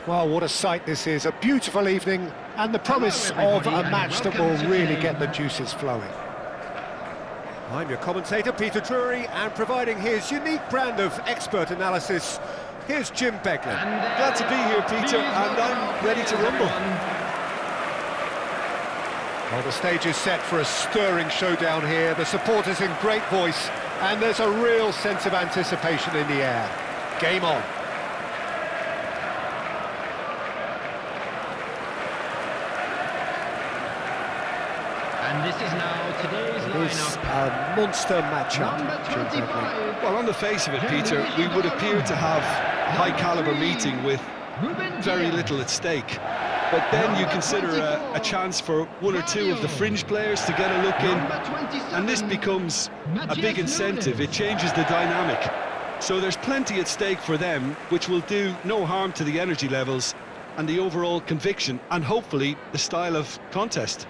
Well, what a sight this is. A beautiful evening and the promise of a match that will really get the juices flowing. I'm your commentator, Peter Drury, and providing his unique brand of expert analysis, here's Jim Beglin. Glad to be here, Peter, and I'm ready to rumble. Well, the stage is set for a stirring showdown here. The supporters in great voice, and there's a real sense of anticipation in the air. Game on. And this is now today's It's lineup. a monster matchup. Number Jim Beglin. 25. Well, on the face of it, Peter, we would appear to have a high-caliber meeting with very little at stake. But then you consider a chance for one or two of the fringe players to get a look in, and this becomes a big incentive. It changes the dynamic. So there's plenty at stake for them, which will do no harm to the energy levels and the overall conviction, and hopefully the style of contest.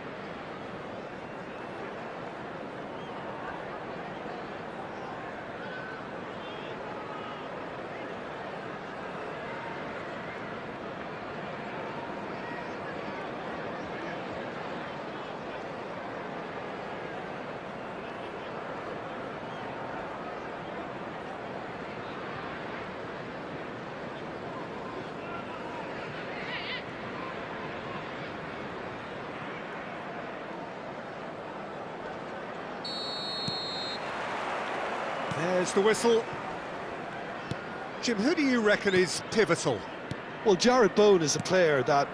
There's the whistle. Jim, who do you reckon is pivotal? Well, Jarrod Bowen is a player that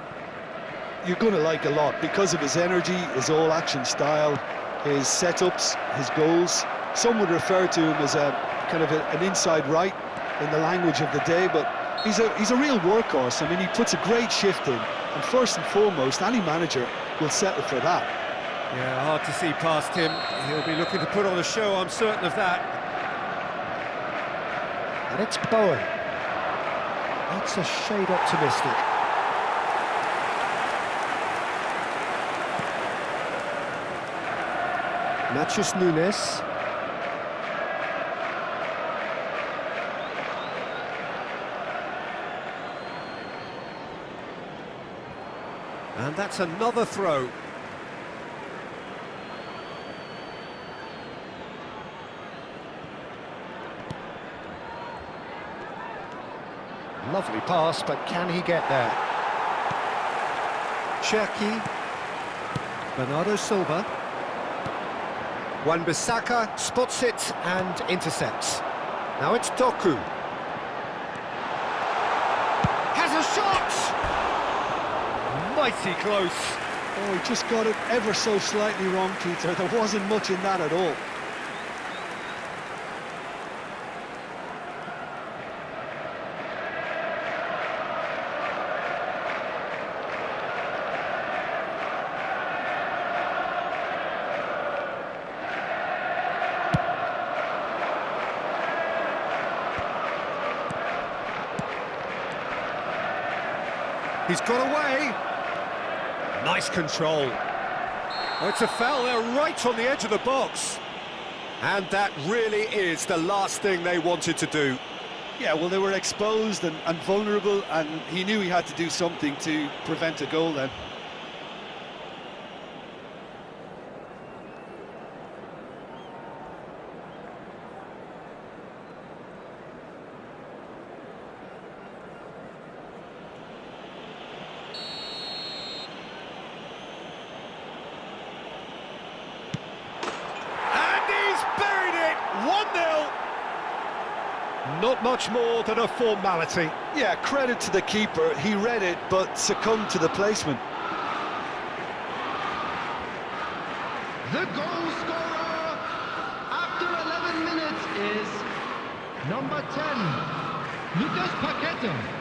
you're going to like a lot because of his energy, his all-action style, his setups, his goals. Some would refer to him as a kind of an inside right in the language of the day, but he's a real workhorse. I mean, he puts a great shift in, and first and foremost, any manager will settle for that. Yeah, hard to see past him. He'll be looking to put on a show, I'm certain of that. And it's Bowen. That's a shade optimistic. Matthews Nunes. And that's another throw. Lovely pass, but can he get there? Cherki. Bernardo Silva. Wan-Bissaka spots it and intercepts. Now it's Doku. Has a shot! Mighty close. Oh, he just got it ever so slightly wrong, Peter. There wasn't much in that at all. He's got away. Nice control. Oh, it's a foul there right on the edge of the box. And that really is the last thing they wanted to do. Yeah, well, they were exposed and vulnerable, and he knew he had to do something to prevent a goal then. Not much more than a formality. Yeah, credit to the keeper. He read it, but succumbed to the placement. The goal scorer after 11 minutes is number 10, Lucas Paqueta.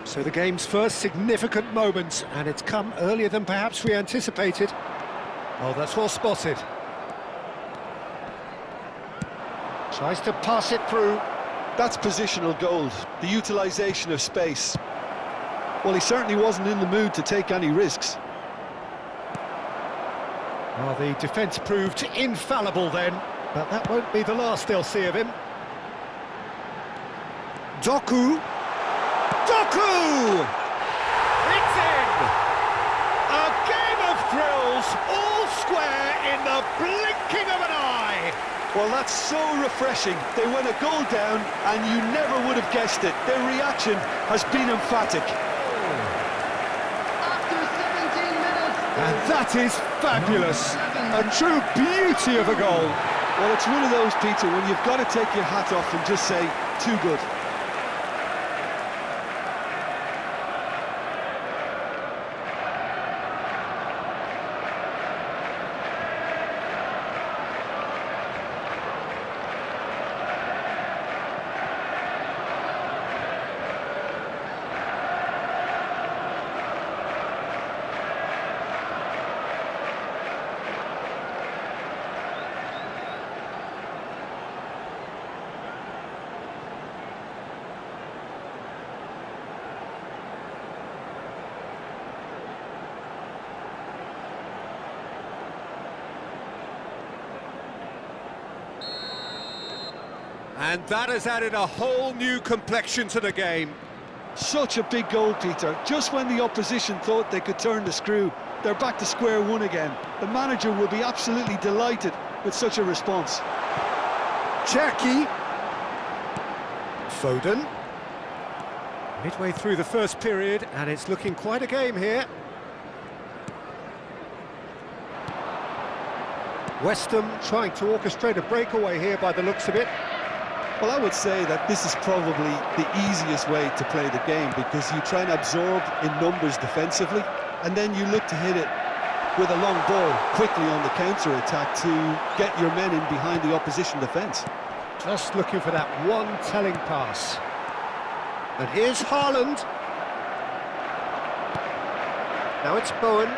So the game's first significant moment, and it's come earlier than perhaps we anticipated. Oh, that's well spotted. Tries to pass it through. That's positional gold, the utilisation of space. Well, he certainly wasn't in the mood to take any risks. Well, the defence proved infallible then, but that won't be the last they'll see of him. Doku! Doku! It's in! A game of thrills, all square in the blinking of an eye! Well, that's so refreshing. They went a goal down, and you never would have guessed it. Their reaction has been emphatic. After 17 minutes. And that is fabulous. A true beauty of a goal. Well, it's one of those, Peter, when you've got to take your hat off and just say, too good. And that has added a whole new complexion to the game. Such a big goal, Peter. Just when the opposition thought they could turn the screw, they're back to square one again. The manager will be absolutely delighted with such a response. Cherki. Foden. Midway through the first period, and it's looking quite a game here. West Ham trying to orchestrate a breakaway here by the looks of it. Well, I would say that this is probably the easiest way to play the game, because you try and absorb in numbers defensively, and then you look to hit it with a long ball quickly on the counter-attack to get your men in behind the opposition defence. Just looking for that one telling pass. And here's Haaland. Now it's Bowen.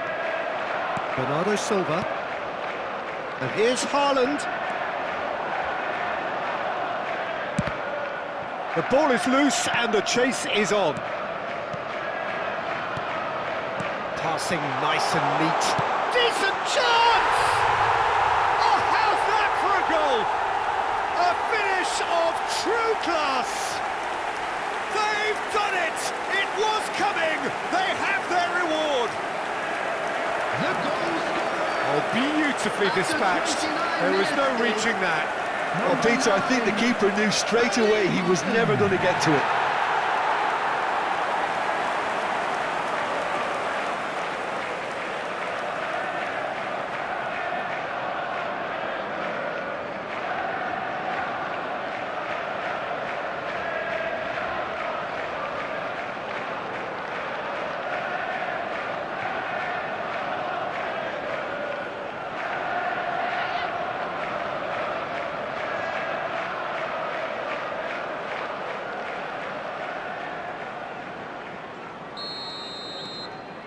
Bernardo Silva. And here's Haaland. The ball is loose and the chase is on. Passing nice and neat. Decent chance! Oh, how's that for a goal? A finish of true class. They've done it! It was coming! They have their reward! The goal scorer. Oh, beautifully dispatched. There was no reaching that. Well, Peter, I think the keeper knew straight away he was never going to get to it.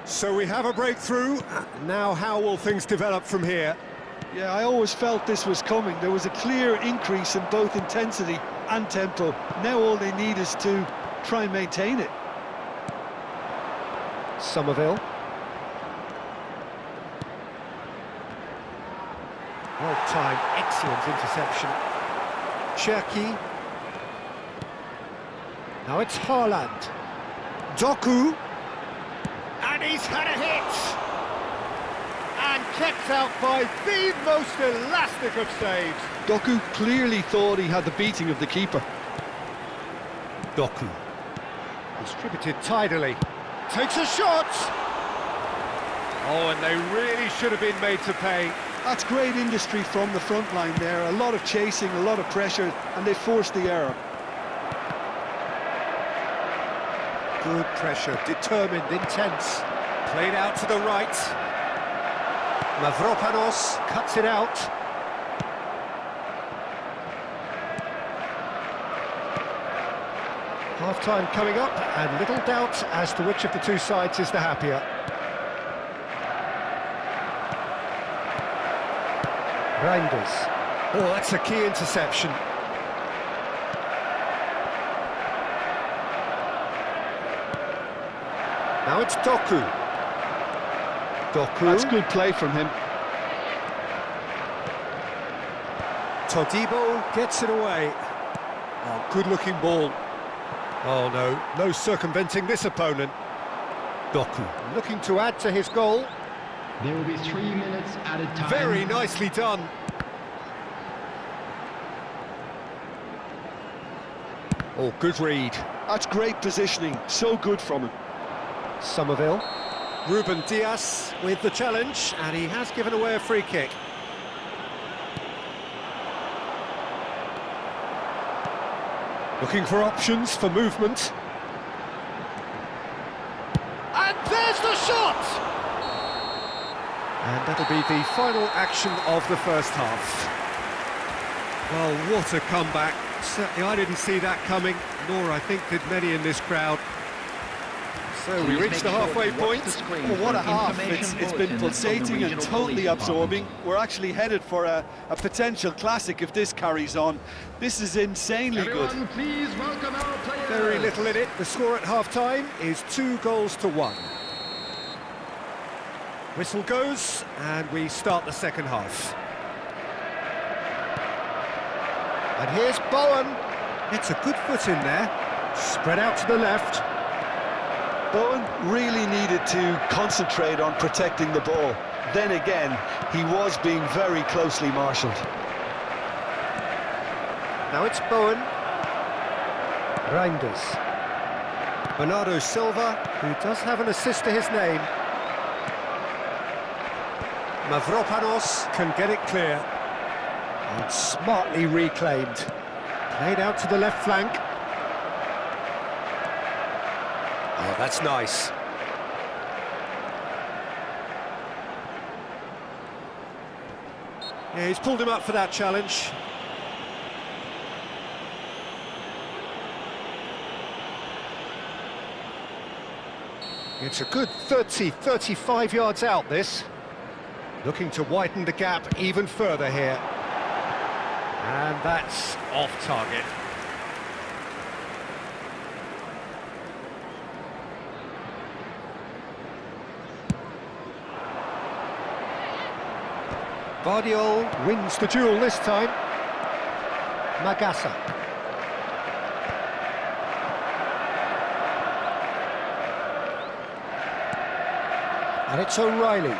So we have a breakthrough. Now how will things develop from here? Yeah, I always felt this was coming. There was a clear increase in both intensity and tempo. Now all they need is to try and maintain it. Somerville. Well-timed, excellent interception. Cherki. Now it's Haaland. Doku. And he's had a hit! And kept out by the most elastic of saves. Doku clearly thought he had the beating of the keeper. Doku. Distributed tidily. Takes a shot! Oh, and they really should have been made to pay. That's great industry from the front line there. A lot of chasing, a lot of pressure, and they forced the error. Good pressure, determined, intense. Played out to the right. Mavropanos cuts it out. Half-time coming up, and little doubt as to which of the two sides is the happier. Reinders. Oh, that's a key interception. Now it's Doku. Doku. That's good play from him. Todibo gets it away. Oh, good-looking ball. Oh, no, no circumventing this opponent. Doku looking to add to his goal. There will be 3 minutes at a time. Very nicely done. Oh, good read. That's great positioning, so good from him. Somerville. Ruben Dias with the challenge, and he has given away a free kick. Looking for options for movement. And there's the shot! And that'll be the final action of the first half. Well, what a comeback. Certainly I didn't see that coming, nor I think did many in this crowd. So we reached the halfway point. Well, what a half. It's been pulsating and totally absorbing. We're actually headed for a potential classic if this carries on. This is insanely good. Please welcome our players. Very little in it. The score at half-time is 2-1. Whistle goes, and we start the second half. And here's Bowen. It's a good foot in there. Spread out to the left. Bowen really needed to concentrate on protecting the ball. Then again, he was being very closely marshalled. Now it's Bowen. Reinders. Bernardo Silva, who does have an assist to his name. Mavropanos can get it clear. And smartly reclaimed. Played out to the left flank. Oh, that's nice. Yeah, he's pulled him up for that challenge. It's a good 35 yards out, this. Looking to widen the gap even further here. And that's off target. Vardiol wins the duel this time. Magassa. And it's O'Reilly.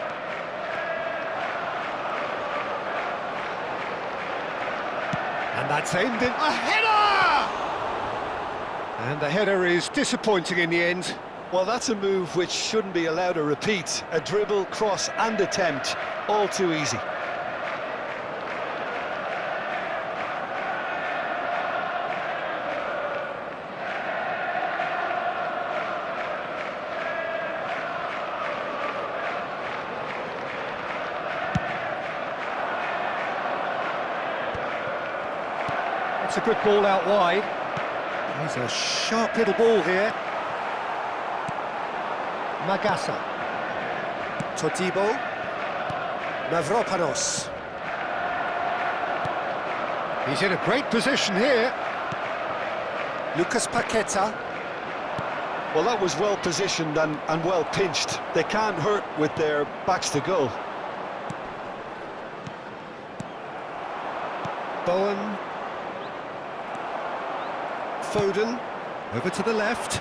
And that's aimed in a header! And the header is disappointing in the end. Well, that's a move which shouldn't be allowed to repeat. A dribble, cross and attempt, all too easy. It's a good ball out wide. There's a sharp little ball here. Magassa. Todibo. Mavropanos. He's in a great position here. Lucas Paqueta. Well, that was well positioned and well pinched. They can't hurt with their backs to goal. Bowen. Foden. Over to the left.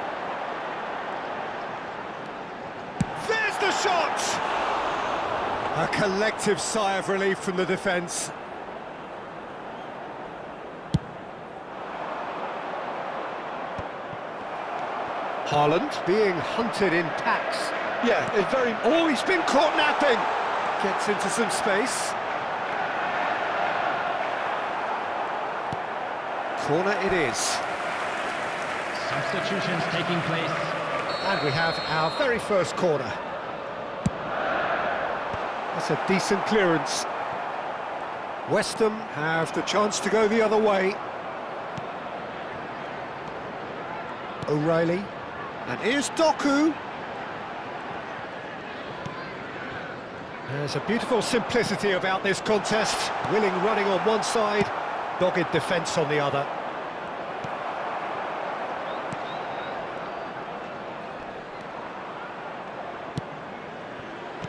There's the shot! A collective sigh of relief from the defence. Haaland being hunted in packs. Yeah, it's very... Oh, he's been caught napping! Gets into some space. Corner it is. Substitutions taking place. And we have our very first corner. That's a decent clearance. West Ham have the chance to go the other way. O'Reilly. And here's Doku. There's a beautiful simplicity about this contest. Willing running on one side, dogged defence on the other.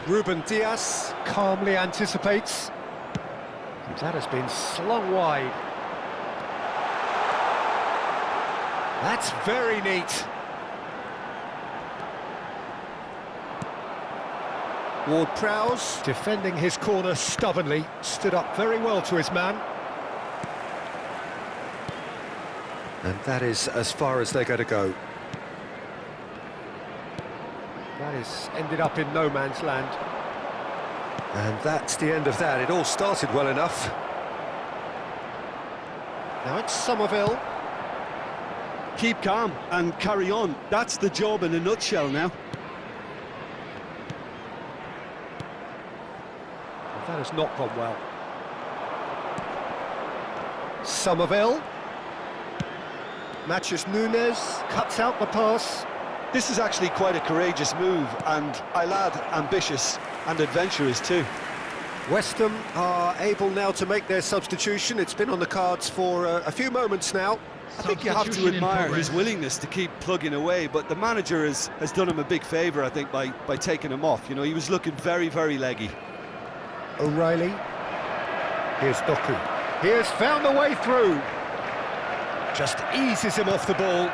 Ruben Dias calmly anticipates. That has been slung wide. That's very neat. Ward-Prowse, defending his corner stubbornly, stood up very well to his man. And that is as far as they're going to go. That is ended up in no man's land. And that's the end of that. It all started well enough. Now it's Somerville. Keep calm and carry on. That's the job in a nutshell now. That has not gone well. Somerville. Matches Nunes, cuts out the pass. This is actually quite a courageous move, and I'll add ambitious and adventurous too. West Ham are able now to make their substitution. It's been on the cards for a few moments now. I think you have to Substitution in admire progress. his willingness to keep plugging away, but the manager has done him a big favour, I think, by taking him off. You know, he was looking very, very leggy. O'Reilly. Here's Doku. He has found a way through. Just eases him off the ball.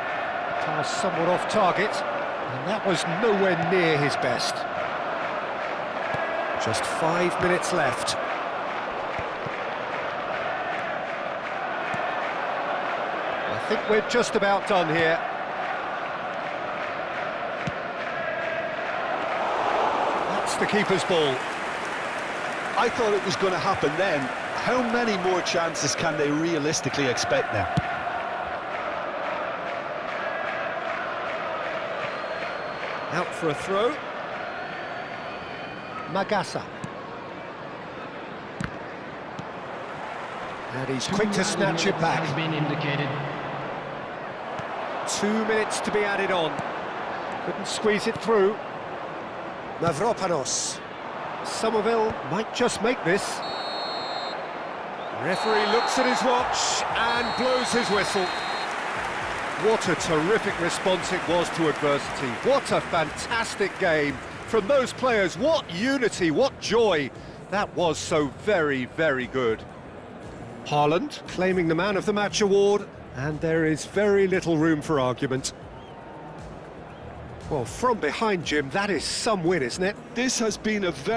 Pass somewhat off target, and that was nowhere near his best. Just 5 minutes left. I think we're just about done here. That's the keeper's ball. I thought it was going to happen then. How many more chances can they realistically expect now? Out for a throw. Magassa. And he's quick to snatch it back. Has been indicated. 2 minutes to be added on. Couldn't squeeze it through. Mavropanos. Somerville might just make this. Referee looks at his watch and blows his whistle. What a terrific response it was to adversity. What a fantastic game from those players. What unity, what joy. That was so very, very good. Haaland claiming the Man of the Match award, and there is very little room for argument. Well, from behind, Jim, that is some win, isn't it? This has been a very